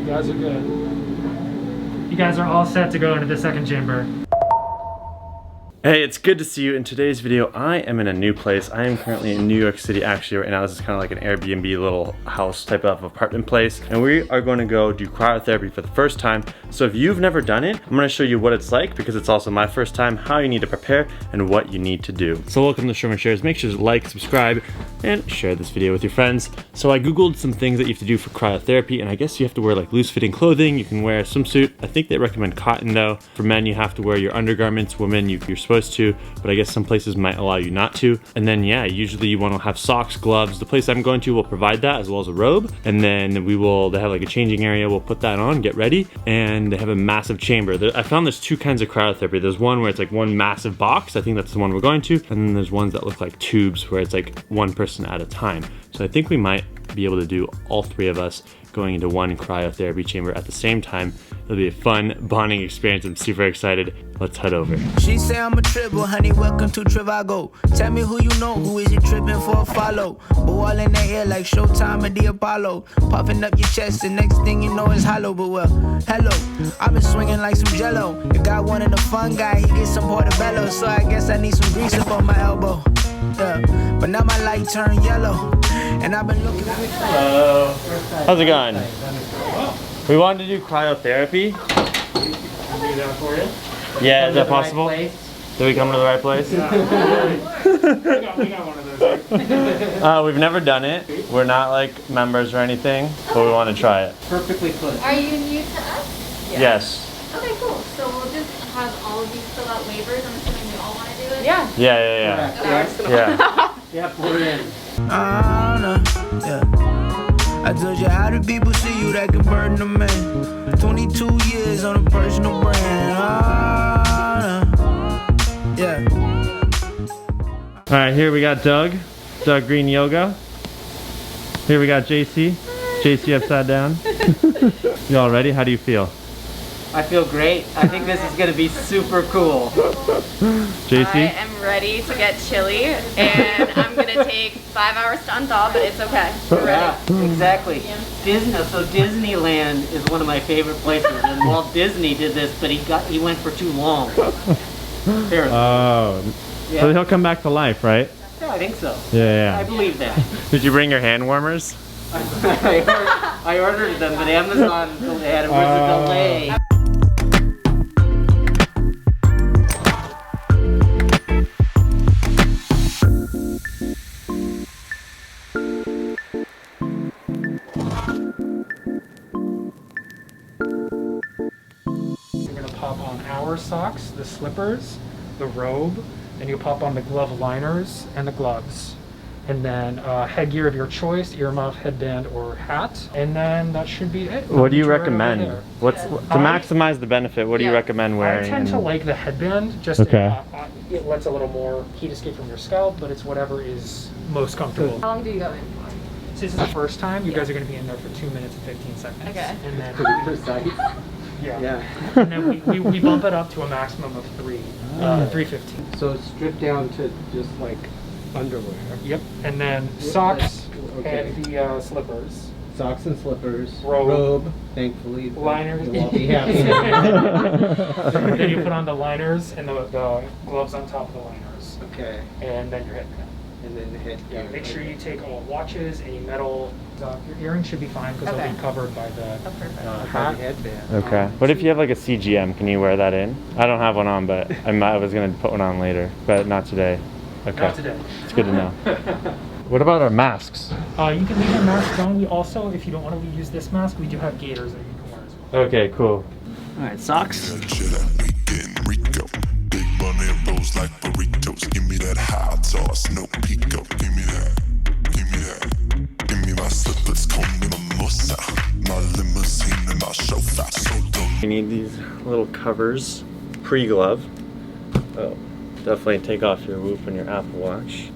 You guys are good. You guys are all set to go into the second chamber. Hey, it's good to see you. In today's video, I am in a new place. I am currently in New York City. Actually, right now, this is kind of like an Airbnb little house type of apartment place. And we are going to go do cryotherapy for the first time. So if you've never done it, I'm going to show you what it's like because it's also my first time, how you need to prepare, and what you need to do. So welcome to Shervin Shares. Make sure to like, subscribe, and share this video with your friends. So I Googled some things that you have to do for cryotherapy, and I guess you have to wear like loose-fitting clothing. You can wear a swimsuit. I think they recommend cotton though. For men, you have to wear your undergarments. Women, you're supposed to, but I guess some places might allow you not to. And then yeah, usually you want to have socks, gloves. The place I'm going to will provide that as well as a robe. And then they have like a changing area. We'll put that on, get ready. And they have a massive chamber. I found there's two kinds of cryotherapy. There's one where it's like one massive box. I think that's the one we're going to. And then there's ones that look like tubes where it's like one person at a time. So I think we might be able to do all three of us going into one cryotherapy chamber at the same time. It'll be a fun bonding experience. I'm super excited. Let's head over. She say I'm a triple, honey, welcome to Trivago. Tell me who you know, who is you tripping for a follow? Ball in the air like Showtime at the Apollo. Puffing up your chest, the next thing you know is hollow. But well, hello, I've been swinging like some jello. The guy wanted a fun guy, he gets some portobello. So I guess I need some grease up on my elbow. Yeah, but now my light turned yellow. And I've been looking for Hello. How's it going? We wanted to do cryotherapy. Can we do that for you? Yeah, is that possible? Did we come to the right place? Yeah. we got one of those, right? We've never done it. We're not like members or anything, but we want to try it. Perfectly put. Are you new to us? Yeah. Yes. Okay, cool. So we'll just have all of you fill out waivers. I'm assuming we all want to do it? Yeah. Yeah. Yeah, put it in. yeah. I told you how do people see you that can burden a man. 22 years on a personal brand. Yeah. All right, here we got Doug Green Yoga. Here we got JC. JC upside down. You all ready? How do you feel? I feel great. I think this is going to be super cool. JC? I am ready to get chilly, and I'm going to take 5 hours to unthaw, but it's okay. We're ready. Yeah, exactly. So Disneyland is one of my favorite places, and Walt Disney did this, but he went for too long. Seriously. Oh. Yeah. So he'll come back to life, right? Yeah, I think so. Yeah. I believe that. Did you bring your hand warmers? I ordered them, but Amazon had a delay. Our socks, the slippers, the robe, then you pop on the glove liners and the gloves. And then headgear of your choice, earmuff, headband, or hat. And then that should be it. What do you Right recommend? over To maximize the benefit, what do you recommend wearing? I tend to like the headband, just it lets a little more heat escape from your scalp, but it's whatever is most comfortable. How long do you go in for? So this is the first time, you guys are going to be in there for 2 minutes and 15 seconds. Okay. And then Precise. Yeah. And then we bump it up to a maximum of 315. So it's stripped down to just like underwear. Yep. And then socks Okay. and the slippers. Socks and slippers. Robe. Thankfully. Liners. You'll all be happy. Then you put on the liners and the gloves on top of the liners. Okay. And then your headband. And then the headgear. Yeah, make sure you take all watches, any metal. Your earrings should be fine because they'll be covered by the hat. Headband. Okay. What if you have like a CGM? Can you wear that in? I don't have one on, but I was going to put one on later, but not today. Okay. Not today. It's good to know. What about our masks? You can leave your masks on. We also, if you don't want to use this mask, we do have gaiters that you can wear as well. Okay, cool. All right, socks. Big money rolls like burritos. Give me that hot sauce, no pico. Give me that. Give me that. Give me my slippers, call me mimosa. My limousine and my chauffeur. So dumb. You need these little covers, pre-glove. Oh, definitely take off your Whoop and your Apple Watch.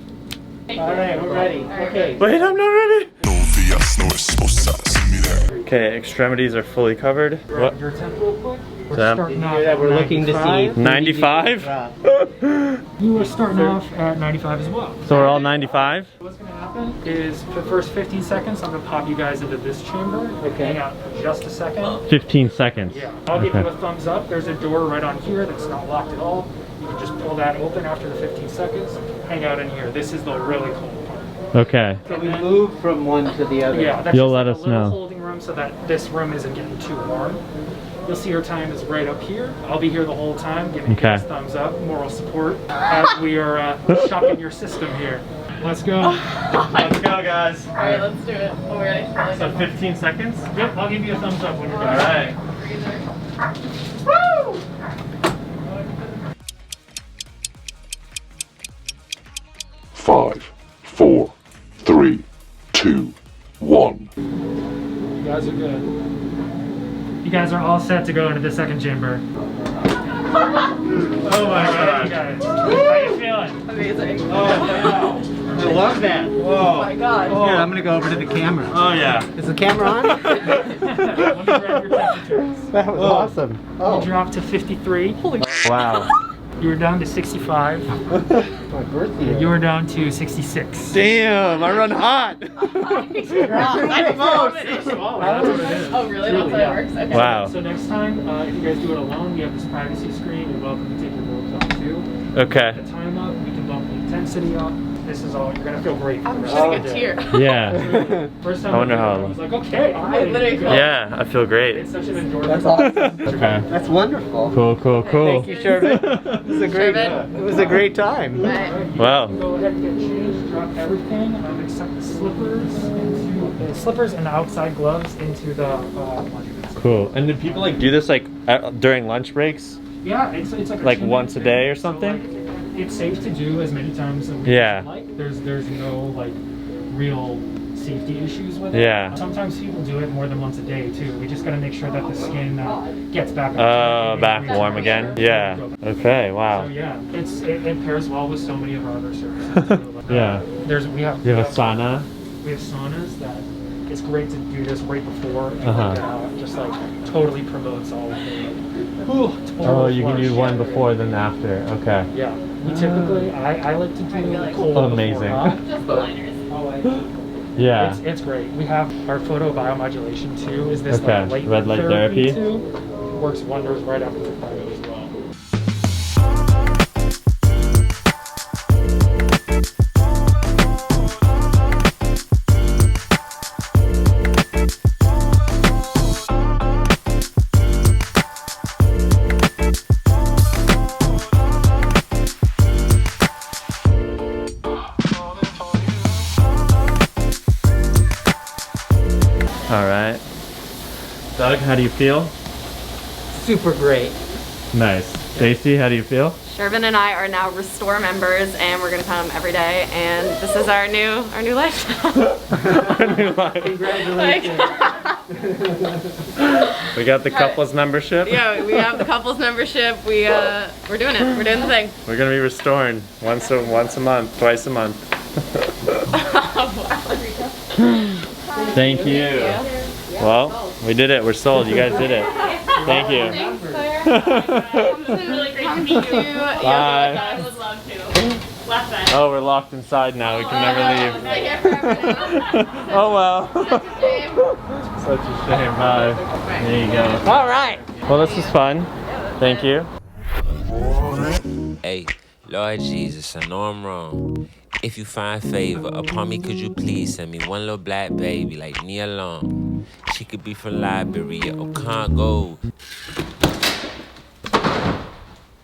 All right, we're ready. Okay. Wait, I'm not ready. No VS, no esposa. See me that. Okay, extremities are fully covered. Grab your tent real quick. starting off at We're looking to see. 95? You are starting off at 95 as well. So we're all 95? What's going to happen is for the first 15 seconds, I'm going to pop you guys into this chamber. Okay. Hang out for just a second. 15 seconds. Yeah. I'll give you a thumbs up. There's a door right on here that's not locked at all. You can just pull that open after the 15 seconds. Hang out in here. This is the really cold part. Okay. So we move from one to the other. Yeah, that's You'll just let like us a little know. holding room so that this room isn't getting too warm. You'll see your time is right up here. I'll be here the whole time, giving you guys thumbs up, moral support, as we are shocking your system here. Let's go. Let's go, guys. All right, let's do it. Oh, we're ready. So 15 seconds? Yep, I'll give you a thumbs up when you're All done. right. Woo! 5, 4, 3, 2, 1. You guys are good. You guys are all set to go into the second chamber. Oh my You god. guys, how you feeling? Amazing. Oh, wow. I love that. Oh Whoa. my god. Here, I'm gonna go over to the camera. Oh yeah. Is the camera on? Let me grab your temperatures. That was awesome. You dropped to 53. Holy Wow. You were down to 65. My birthday. You were down to 66. Damn, I run hot. That's what it is. Oh, really? That's how it works? Okay. Wow. So next time, if you guys do it alone, we have this privacy screen. You're welcome to take your robes off too. Okay. The time up, we can bump the intensity up. This is all, you're gonna feel great. I'm just gonna get tear. Yeah. First time I wonder how- I was like, okay, I'm I ready to literally go. feel- Yeah, I feel great. It's such an endorphin. That's awesome. Okay. That's wonderful. Cool, cool, cool. Thank you, Shervin. It was a great. Shervin? It was a great time. Right. Wow. Go ahead and get changed, drop everything, except the slippers and the outside gloves into the laundry. Cool. And do people like do this like during lunch breaks? Yeah, it's like a Like 2-minute once a thing. day or So, something? like, it's safe to do as many times as Yeah. you like. There's no like real safety issues with it. Yeah. Sometimes people do it more than once a day too. We just gotta make sure that the skin gets back. Back warm again? Yeah. Okay, So wow. yeah, it pairs well with so many of our other services. Too. Yeah. We have You have a sauna? We have saunas that it's great to do this right before and Uh-huh. just like totally promotes all of the total Oh, you can flush. do one before then after. Okay. Yeah, we typically I like to do cold Amazing. before hot. Just the liners. Yeah. It's great. We have our photo biomodulation too. Is this Okay, like red light therapy. too? Works wonders right after the cryo as well. All right. Doug, how do you feel? Super great. Nice. Stacy, how do you feel? Shervin and I are now Restore members, and we're gonna come every day. And this is our new lifestyle. Congratulations. We got the couples membership. Yeah, we have the couples membership. We're doing it. We're doing the thing. We're gonna be restoring once a month, twice a month. Thank you. Well, we did it. We're sold. You guys did it. Thank you. It's been really great to meet you. Bye. I would love to. Last time. Oh, we're locked inside now. We can never leave. Oh well. Such a shame. Bye. There you go. All right. Well, this was fun. Thank you. Hey, Lord Jesus, I know I'm wrong. If you find favor upon me, could you please send me one little black baby like Nia Long? She could be from Liberia or Congo.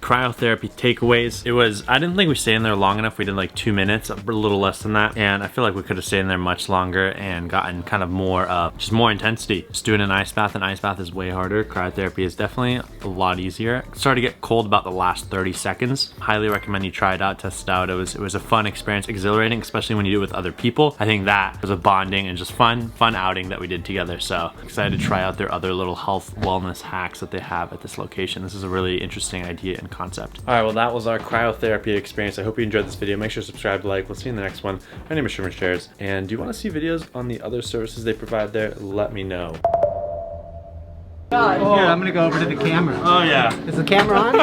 Cryotherapy takeaways. I didn't think we stayed in there long enough. We did like 2 minutes, a little less than that. And I feel like we could have stayed in there much longer and gotten kind of more, just more intensity. Just doing an ice bath is way harder. Cryotherapy is definitely a lot easier. It started to get cold about the last 30 seconds. Highly recommend you try it out, test it out. It was a fun experience, exhilarating, especially when you do it with other people. I think that was a bonding and just fun outing that we did together. So excited to try out their other little health wellness hacks that they have at this location. This is a really interesting idea and concept. All right, well, that was our cryotherapy experience. I hope you enjoyed this video. Make sure to subscribe, like. We'll see you in the next one. My name is Shervin Shares, and do you want to see videos on the other services they provide there? Let me know. Here, I'm gonna go over to the camera. Oh yeah. Is the camera on?